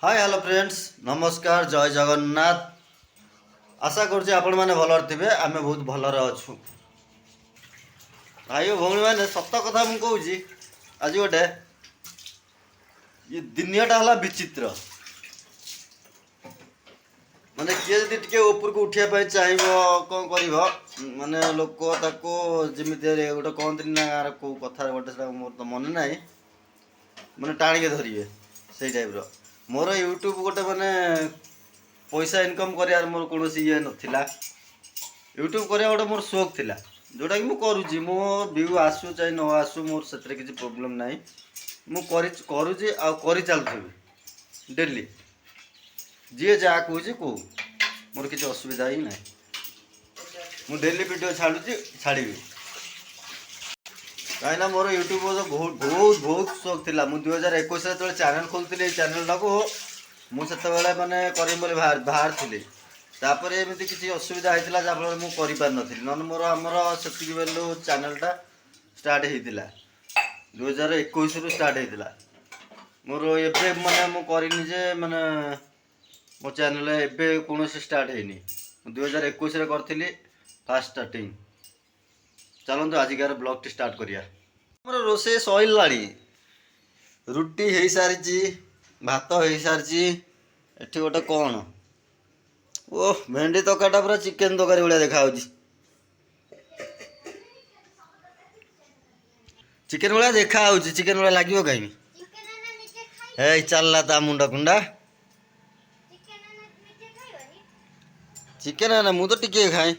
Hi hello friends नमस्कार जय जगन्नाथ। आशा करुचे आपण मैंने भलर थे आम बहुत भलर अच्छु। भाई भौणी मैंने सत कथा मुझे कहूँ आज गोटे ये दुनियाटा है विचित्र। माने किए जदि टिके ऊपर को उठा चाहिए कौन कर माने लोक जमी गोटे कहते ना गाँव कौ कथ गोटे मोर तो मन ना मैंने टाणिके धरिए से टाइप मोर यूट्यूब गोटे माने पैसा इनकम कर मोर कौन ये नाला। यूट्यूब करवा गोटे मोर शौक थिला जोटा कि मुझे करुँची मो व्यू आसू चाहे न आसू मोर से किसी प्रोब्लेम ना मुझे कर चलुवी डेली जी जहाँ कहे कौ मोर किसी असुविधा ही ना मु डेली वीडियो छाड़ुची छाड़ी कहीं मोर यूट्यूब बहुत बहुत बहुत शौक थिला। मु 2021 जो चैनल खोलती चैनलटा को मुझे माने करें बोली बाहर थी तापर एमती किसी असुविधा होता जहाँफल मुझे कर ना मोर आमर से बेलू चैनलटा स्टार्ट होता 2021 रु स्टार्ट होता मोर ए माने मुझे माने मो चैनल एवं कौन स्टार्ट है 2021 करी फास्ट स्टार्टिंग। चलते आजिकार ब्लॉग टी स्टार्ट करिया। मोर रोसे सैलाणी रुटी हो सारी भात हो सारी एठी गोटे कौन ओह भेंडी तकाटा पूरा चिकेन तकारी भाया देखा चिकेन भाया देखा चिकेन भाया लगे कहीं ए चलला ता मुंडा कुंडा चिकेन ना मु तो टिके खाए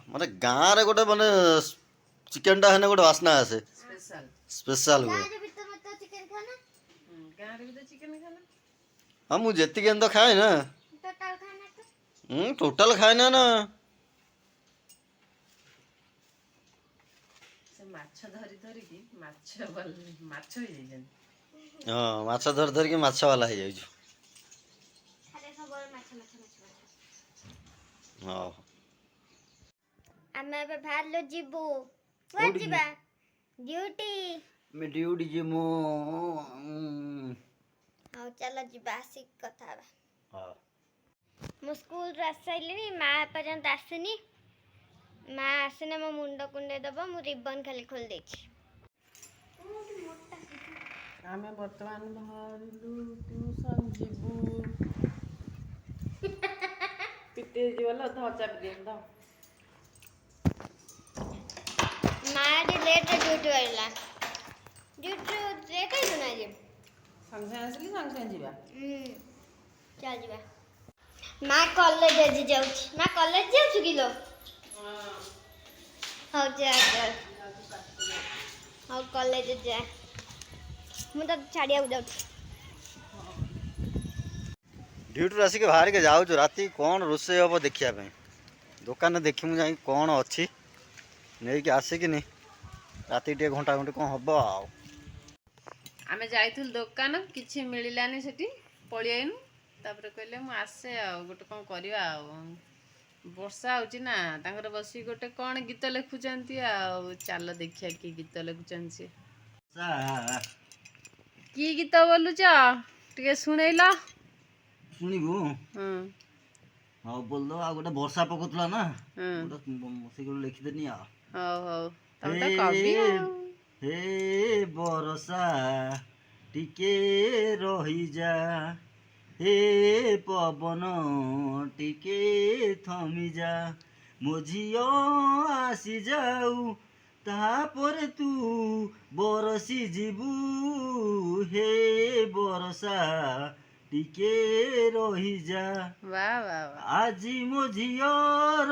माने गाँव रे गोटे माने चिकेन टा है गोटे वासना आसे स्पेशल हुए। हाँ मुझे तो खाए ना टोटल खाए ना ना हाँ माछ धर धरिकी माछ वाला हो जाइछु। हाँ आमे अब भालो जीबू वर जीबा ड्यूटी मैं ड्यूटी जिमु हां चलो जीबा आसी कथा बा। हां मु स्कूल रे आसैलिनी मां पर्यंत आसनी मां आसने मो मुंड कुंडे दबो मु रिबन खाली खोल देछि। आमे वर्तमान बाहरलु ट्यूशन जीबू पिटे जीवला धचा बिलेन द मां लेट ड्यूटी वाला ड्यूटी लेट है ना जी संगे आसली संगे जीवा चल जीवा मां कॉलेज जाउछि मां कॉलेज जाउछि किलो हां जा हां कॉलेज जा मु तो छाड़िया जाउछि ड्यूटी आसिक बाहर के जाऊँ राति कौन रोसे हम देखा दुकान देखी मुझे कौन अच्छी नहीं कि आसिकिनी राति टे घंटा घंटे कौन हम आमे जाइथुल दुकान किछि मिलिलानी सेठी पळि आइनु तापर कहले मु आसे आ गोटे कोन करबा आ वर्षा होची ना तांकर बसी गोटे कोन गीत लिखुचंती आ चलो देखिया की गीत लिखुचंती की गीत बोलुच टिके सुनैला शुणबू हाँ बोल दो आ गोटे वर्षा पकौला ना गोटे लिखिदेनी हे बरसा टिके रही जा हे पवन टिके थमी जा मो झियो आसी जाऊ तापर तू बरसी जीबू हे बरसा टिके रही जा वाह वाह वाह आजी मो झियर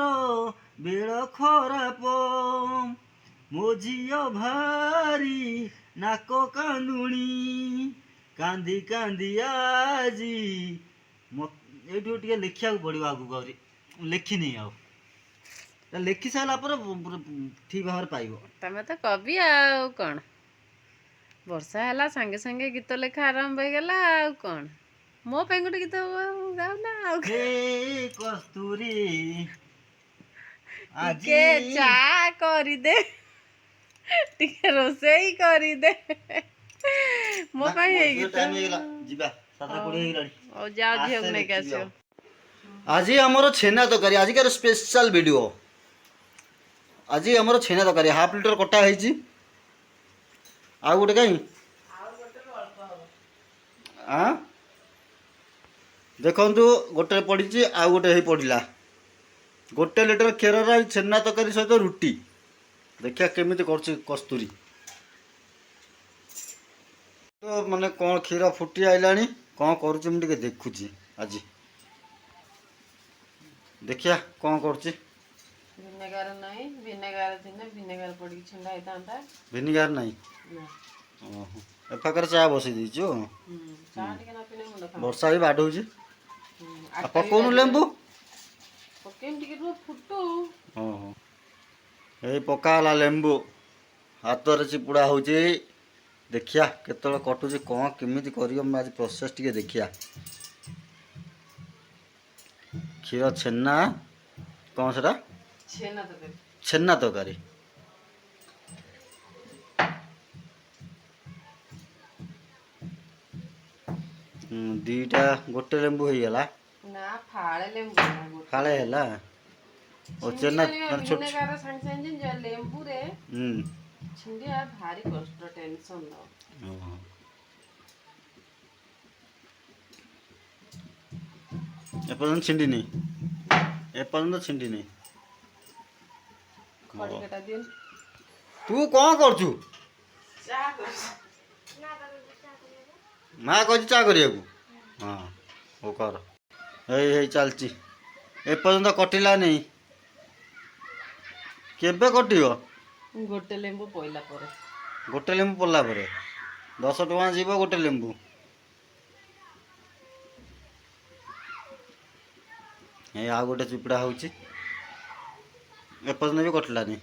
बेल खराप मो झियो भारी नाक कांदुणी कांदी कांदी आजी ये टे लिखा पड़ो आगू लिखिनी आ लिखि सारा ठीक भाव पाइब तमें तो कवि आ कौन वर्षा है सांगे सांगे गीत लेखा आरंभ हो गला आ कौन मो पे गोटे गीत गाओ ना हे कस्तूरी के चा करी दे ଟିକେ ରୋଷେଇ କରିଦେ ମୋ ପାଇଁ ହେଇକି ଟାଇମ୍ ହେଇଗଲା ଯିବା 7:20 ହେଇଗଲାଣି। ହଉ ଯାଅ ଝିଅକୁ ଆସେ ନେଇକି ଦେଖିବି ଆସିବ। ଆଉ। ଆଜି ଆମର ଛେନା ତରକାରୀ ଆଜିକାର ସ୍ପେଶାଲ ଭିଡ଼ିଓ। ଆଜି ଆମର ଛେନା ତରକାରୀ 1/2 ଲିଟର କଟା ହେଇଛି। ଆଉ ଗୋଟେ କାଇଁ ଆଁ ଦେଖନ୍ତୁ ଗୋଟେ ପଡ଼ିଛି ଆଉ ଗୋଟେ ହେଇ ପଡ଼ିଲା। 1 ଲିଟର କ୍ଷୀରର ଏଇ ଛେନା ତରକାରୀ ସହିତ ରୁଟି। ଦେଖିବା କେମିତି କରୁଛି କସ୍ତୁରୀ। ତ ମାନେ କ'ଣ କ୍ଷୀର ଫୁଟି ଆଇଲାଣି କ'ଣ କରୁଛି ମୁଁ ଟିକେ ଦେଖୁଛି ଆଜି। ଦେଖିବା କ'ଣ କରୁଛି। ଭିନେଗାର ନାହିଁ, ଭିନେଗାର ଥିଲେ ଭିନେଗାର ପଡ଼ିକି ଛିଣ୍ଡା ହେଇଥାନ୍ତା। ଭିନିଗାର ନାହିଁ। ନା ଓହୋ ଏ ପାଖରେ ଚା ବସେଇ ଦେଇଛୁ। ଚାହା ଟିକେ ନ ପିଇଲେ ମୁଣ୍ଡ କାମ। ବର୍ଷା ବି ବାଡ଼ଉଛି। ଆଉ ଆଠଟା ବି ପକଉନୁ ବାଜିଲା। ଲେମ୍ବୁ। ପକେଇନି ଟିକେ ରୁହ ଫୁଟୁ। ଓହୋ ଏଇ ପକା ହେଲା ଲେମ୍ବୁ। ହାତରେ ଚିପୁଡ଼ା ହେଉଛି। ଦେଖିଆ କେତେବେଳେ କଟୁଛି କ'ଣ କେମିତି କରିବ ମୁଁ ଆଜି ପ୍ରୋସେସ୍ ଟିକେ ଦେଖିଆ। କ୍ଷୀର ଛେନା କ'ଣ ସେଟା ଛେନା ତରକାରୀ। ଛେନା ତରକାରୀ। ଦୁଇଟା 1 ଲେମ୍ବୁ ହେଇଗଲା। ନା ଫାଳେ ଲେମ୍ବୁ ଫାଳେ ହେଲା। ଓ ଛେନା ମାନେ ଛୋଟ ଭିନେଗାର ସାଙ୍ଗେ ସାଙ୍ଗେ ଜିନିଷ ଲେମ୍ବୁରେ ହୁଁ ଛିଣ୍ଡିଆ ଭାରି କଷ୍ଟ ଟେନସନ୍ ଦବ। ଓହୋ ଏପର୍ଯ୍ୟନ୍ତ ଛିଣ୍ଡିନି। ଏପର୍ଯ୍ୟନ୍ତ ଛିଣ୍ଡିନି। ଖଡ଼ିକାଟା ଦିଅ। ତୁ କ'ଣ କରୁଛୁ? ଚାହା କରୁଛି। ମା କହିଛି ଚା କରିବାକୁ। ହଁ ହଉ କର। ହେଇ ଚାଲିଛି। ଏପର୍ଯ୍ୟନ୍ତ କଟିଲାନି। କେବେ କଟିବ? 1 ଲେମ୍ବୁ ପଇଲା ପରେ। 1 ଲେମ୍ବୁ ପଡ଼ିଲା ପରେ 10 ଟଙ୍କା ଯିବ 1 ଲେମ୍ବୁ। ଏଇ ଆଉ ଗୋଟେ ଚିପୁଡ଼ା ହେଉଛି। ଏପର୍ଯ୍ୟନ୍ତ ବି କଟିଲାନି।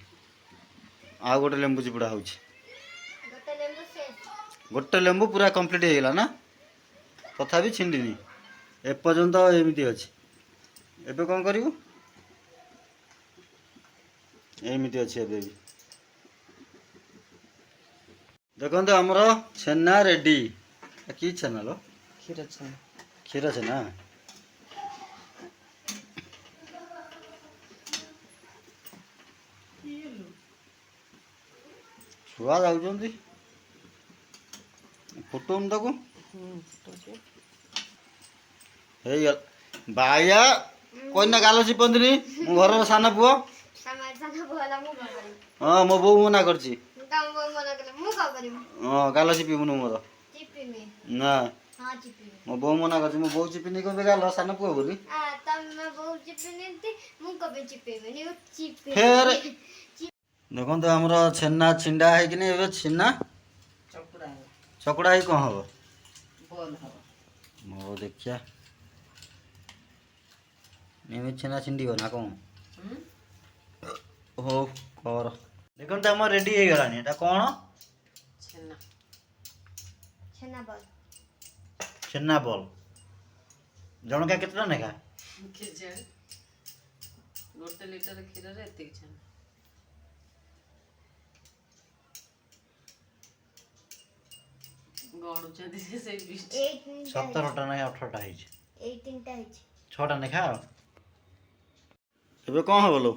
ଆଉ 1 ଲେମ୍ବୁ ଚିପୁଡ଼ା ହେଉଛି। 1 ଲେମ୍ବୁ ପୁରା କମ୍ପ୍ଲିଟ୍ ହେଇଗଲା ନା। ତଥାପି ଛିଣ୍ଡିନି। ଏପର୍ଯ୍ୟନ୍ତ ଏମିତି ଅଛି। ଏବେ କ'ଣ କରିବୁ? ଏମିତି ଅଛି ଏବେ ବି। ଦେଖନ୍ତୁ ଆମର ଛେନା ରେଡ଼ି। କି ଛେନା ଲୋ? କ୍ଷୀର ଛେନା। କ୍ଷୀର ଛେନା। ଛୁଆ ଯାଉଛନ୍ତି ଫୁଟଉନି ତାକୁ। ଫୁଟୁଛି। ହେଇଗଲା। ବାୟା କହିନା ଗାଲ ଚିପନ୍ତିନି। ମୁଁ ଘରର ସାନ ପୁଅ। ହଁ ମୋ ବୋଉ ମନା କରିଛି। ହଁ ଗାଲ ଚିପିବୁନୁ ମୋର। ନା ମୋ ବୋଉ ମନା କରିଛି। ମୋ ବୋଉ ଚିପିନି କହିବେ ଗାଲ ସାନ ପୁଅ ବୋଲି। ଫେର ଦେଖନ୍ତୁ ଆମର ଛେନା ଛିଣ୍ଡା ହେଇକିନି ଏବେ ଛେନା ଚକୁଡ଼ା ହେବ। ଚକୁଡ଼ା ହେଇ କ'ଣ ହବ? ବଲ ହେବ। ହଉ ଦେଖିଆ। ଏମିତି ଛେନା ଛିଣ୍ଡିବ ନା କ'ଣ? ହଉ କର। ଦେଖନ୍ତୁ ଆମର ରେଡ଼ି ହେଇଗଲାଣି। ଏଟା କ'ଣ? ଛେନା। ଛେନା ବଲ୍। ଜଣକା କେତେ ଟଙ୍କା ଲେଖା? କେଜାଣି 1 ଲିଟର କ୍ଷୀରରେ ଏତିକି ଛେନା। ଗଣୁଛନ୍ତି ଯେ ସେଇ 17ଟା ନା 18ଟା ହେଇଛି। 6ଟା ଲେଖା। ଏବେ କ'ଣ ହବ ଲୋ?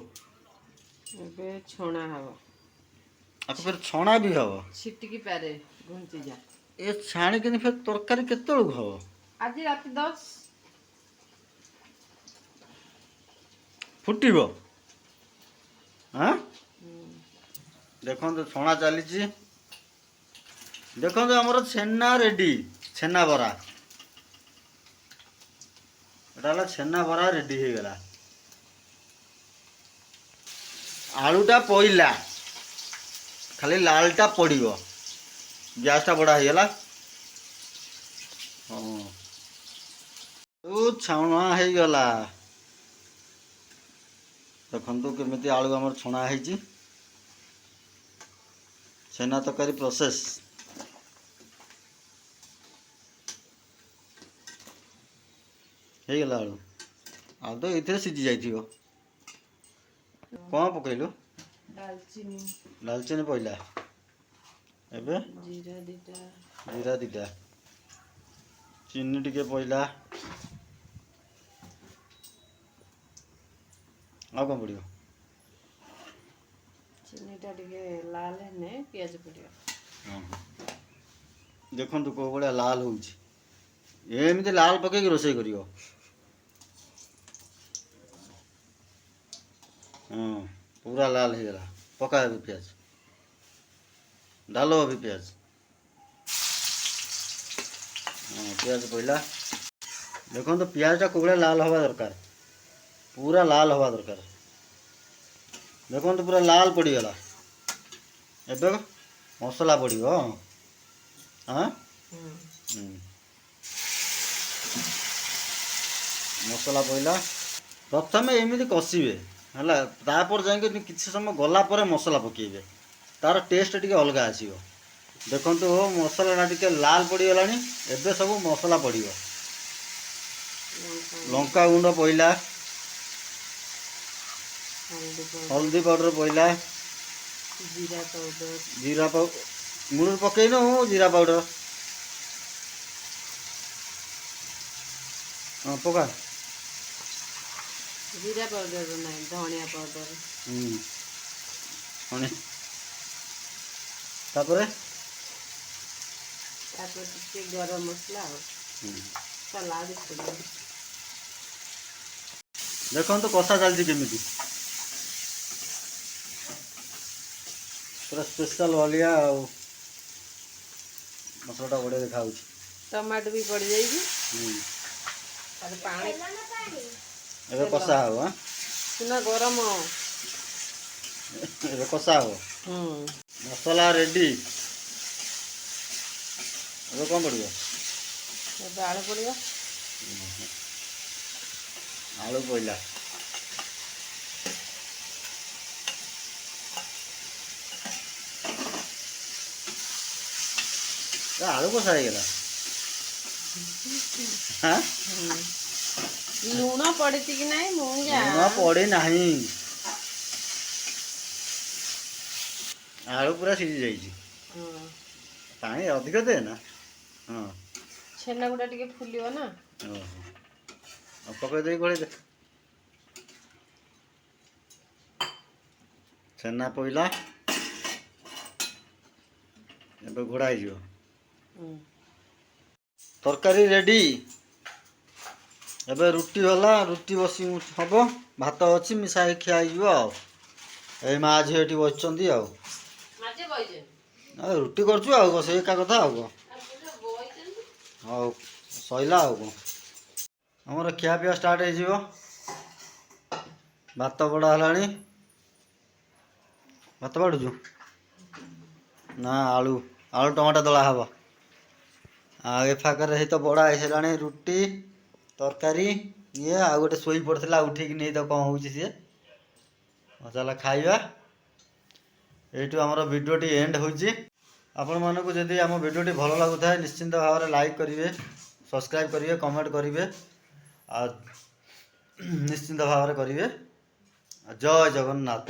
ଏବେ ଛଣା ହବ। ଆକୁ ଫେର ଛଣା ବି ହବ। ଛିଟିକି ପାରେ ଘୁଞ୍ଚି ଯା। ଏ ଛାଣିକିନି ଫେର ତରକାରୀ କେତେବେଳକୁ ହବ? ଆଜି ରାତି 10। ଫୁଟିବ। ଆଁ ଦେଖନ୍ତୁ ଛଣା ଚାଲିଛି। ଦେଖନ୍ତୁ ଆମର ଛେନା ରେଡ଼ି। ଛେନା ବରା। ଏଟା ହେଲା ଛେନା ବରା ରେଡ଼ି ହେଇଗଲା। ଆଳୁଟା ପଇଲା ଖାଲି ଲାଲଟା ପଡ଼ିବ। ଗ୍ୟାସଟା ବଢ଼ା ହେଇଗଲା। ହଁ ଛଣା ହେଇଗଲା। ଦେଖନ୍ତୁ କେମିତି ଆଳୁ ଆମର ଛଣା ହେଇଛି। ଛେନା ତରକାରୀ ପ୍ରୋସେସ୍। ହେଇଗଲା ଆଳୁ। ଆଳୁ ତ ଏଇଥିରେ ସିଝି ଯାଇଥିବ। କ'ଣ ପକେଇଲୁ? ଡାଲଚିନି ଡାଲଚିନି ପଇଲା ଏବେ ଜିରା ଦିଟା ଜିରା ଦିଟା ଚିନି ଟିକେ ପଇଲା ଆଉ କ'ଣ ପଡ଼ିବ ଚିନିଟା ଟିକେ ଲାଲ ହେଲେ ପିଆଜ ପଡ଼ିବ। ଦେଖନ୍ତୁ କେଉଁ ଭଳିଆ ଲାଲ ହେଉଛି ଏମିତି ଲାଲ ପକେଇକି ରୋଷେଇ କରିବ। ହଁ ପୁରା ଲାଲ ହେଇଗଲା ପକା ବି ପିଆଜ ଡାଲ ବି ପିଆଜ ହଁ ପିଆଜ ପଇଲା ଦେଖନ୍ତୁ ପିଆଜଟା କେଉଁ ଭଳିଆ ଲାଲ ହେବା ଦରକାର ପୁରା ଲାଲ ହେବା ଦରକାର ଦେଖନ୍ତୁ ପୁରା ଲାଲ ପଡ଼ିଗଲା ଏବେ ମସଲା ପଡ଼ିବ ହଁ ମସଲା ପଇଲା ପ୍ରଥମେ ଏମିତି କଷିବେ ହେଲା ତାପରେ ଯାଇକି କିଛି ସମୟ ଗଲା ପରେ ମସଲା ପକାଇବେ ତାର ଟେଷ୍ଟ ଟିକେ ଅଲଗା ଆସିବ। ଦେଖନ୍ତୁ ମସଲାଟା ଟିକେ ଲାଲ ପଡ଼ିଗଲାଣି ଏବେ ସବୁ ମସଲା ପଡ଼ିବ ଲଙ୍କା ଗୁଣ୍ଡ ପଇଲା ହଳଦୀ ପାଉଡ଼ର ପଇଲା ଜିରା ମୂଳରୁ ପକେଇନୁ ଜିରା ପାଉଡ଼ର ହଁ ପକା ଜିରା ପାଉଡର ନାହିଁ ଧନିଆ ପାଉଡର ତାପରେ ଟିକେ ଗରମ ମସଲା ଆଉ ସଲାଦ ଦେଖନ୍ତୁ କଷା ଚାଲିଛି କେମିତି ପୁରା ସ୍ପେଶାଲ ଭଳିଆ ଆଉ ମସଲାଟା ବଢ଼ିଆ ଦେଖାଯାଉଛି ଟମାଟୋ ବି ପଡ଼ିଯାଇଛି ପାଣି ଏବେ କଷା ହବ ସିନା ଗରମ ଏବେ କଷା ହବ ମସଲା ରେଡ଼ି ଏବେ କ'ଣ ପଡ଼ିବ ଏବେ ଆଳୁ ପଡ଼ିବ ଆଳୁ ପଇଲା ଆଳୁ କଷା ହେଇଗଲା ଲୁଣ ପଡ଼ିଛି କି ନାହିଁ ମୁଁ ଲୁଣ ପଡ଼ି ନାହିଁ ଆଳୁ ପୁରା ସିଝି ଯାଇଛି ପାଣି ଅଧିକ ଦେ ନା ହଁ ଛେନା ଗୁଡ଼ା ଟିକେ ଫୁଲିବ ନା ଆଉ ପକେଇ ଦେଇ ଗୋଳେଇ ଦେ ଛେନା ପଇଲା ଏବେ ଘୋଡ଼ା ହେଇଯିବ ତରକାରୀ ରେଡ଼ି ଏବେ ରୁଟି ହେଲା ରୁଟି ବସି ହବ ଭାତ ଅଛି ମିଶାଇ ଖିଆ ହେଇଯିବ ଆଉ ଏଇ ମା ଝିଅ ଏଠି ବସିଛନ୍ତି ଆଉ ରୁଟି କରୁଛୁ ଆଉ କ'ଣ ସେଇ ଏକା କଥା ଆଉ କ'ଣ ହଉ ସଇଲା ଆଉ କ'ଣ ଆମର ଖିଆପିଆ ଷ୍ଟାର୍ଟ ହେଇଯିବ ଭାତ ବଡ଼ା ହେଲାଣି ଭାତ ବାଡ଼ୁଛୁ ନା ଆଳୁ ଟମାଟୋ ଦଳା ହବ ଆଉ ଏ ଫାକରେ ହେଇ ତ ବଡ଼ା ହେଇସାରିଲାଣି ରୁଟି ତରକାରୀ ଇଏ ଆଉ ଗୋଟେ ଶୋଇ ପଡ଼ିଥିଲା ଉଠିକି ନେଇ ତ କ'ଣ ହେଉଛି ସିଏ ଚାଲ ଖାଇବା ଏଇଠୁ ଆମର ଭିଡ଼ିଓଟି ଏଣ୍ଡ ହେଉଛି ଆପଣମାନଙ୍କୁ ଯଦି ଆମ ଭିଡ଼ିଓଟି ଭଲ ଲାଗୁଥାଏ ନିଶ୍ଚିନ୍ତ ଭାବରେ ଲାଇକ୍ କରିବେ ସବସ୍କ୍ରାଇବ୍ କରିବେ କମେଣ୍ଟ କରିବେ ଆଉ ନିଶ୍ଚିନ୍ତ ଭାବରେ କରିବେ ଜୟ ଜଗନ୍ନାଥ।